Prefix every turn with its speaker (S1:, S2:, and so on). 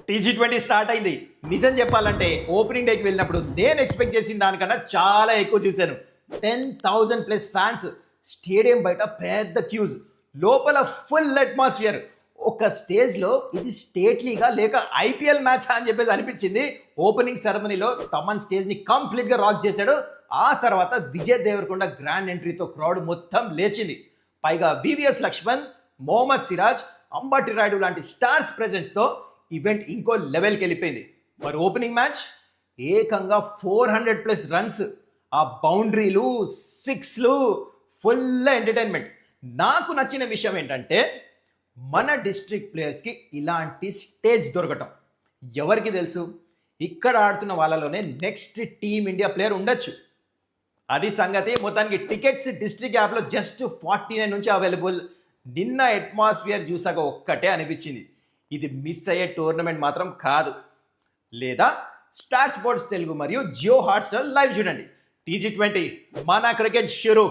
S1: T20 start అయింది. నిజం చెప్పాలంటే ఓపెనింగ్ డేకి వెళ్ళినప్పుడు నేను ఎక్స్పెక్ట్ చేసిన దానికన్నా చాలా ఎక్కువ చూశాను. 10,000+ ఫ్యాన్స్, స్టేడియం బయట పెద్ద క్యూస్, లోపల ఫుల్ అట్మాస్ఫియర్. ఒక స్టేజ్లో ఇది స్టేట్ లీగా లేక ఐపీఎల్ మ్యాచ్ అని చెప్పేసి అనిపించింది. ఓపెనింగ్ సెరమనీలో తమన్ స్టేజ్ని కంప్లీట్గా రాక్ చేశాడు. ఆ తర్వాత విజయ్ దేవరకొండ గ్రాండ్ ఎంట్రీతో క్రౌడ్ మొత్తం లేచింది. పైగా వివిఎస్ లక్ష్మణ్, మొహమ్మద్ సిరాజ్, అంబటి రాయుడు లాంటి స్టార్స్ ప్రెజెన్స్తో ఈవెంట్ ఇంకో లెవెల్కి వెళ్ళిపోయింది. మరి ఓపెనింగ్ మ్యాచ్ ఏకంగా 400+ రన్స్, ఆ బౌండరీలు, సిక్స్లు, ఫుల్ ఎంటర్టైన్మెంట్. నాకు నచ్చిన విషయం ఏంటంటే మన డిస్ట్రిక్ట్ ప్లేయర్స్కి ఇలాంటి స్టేజ్ దొరకటం. ఎవరికి తెలుసు, ఇక్కడ ఆడుతున్న వాళ్ళలోనే నెక్స్ట్ టీమిండియా ప్లేయర్ ఉండొచ్చు. అది సంగతి. మొత్తానికి టికెట్స్ డిస్ట్రిక్ట్ యాప్లో జస్ట్ 49 నుంచి అవైలబుల్. నిన్న అట్మాస్ఫియర్ చూసాక ఒక్కటే అనిపించింది, ఇది మిస్ అయ్యే టోర్నమెంట్ మాత్రం కాదు. లేదా స్టార్ స్పోర్ట్స్ తెలుగు మరియు జియో హాట్స్టార్ లైవ్ చూడండి. టీ20 మన క్రికెట్ షురూ.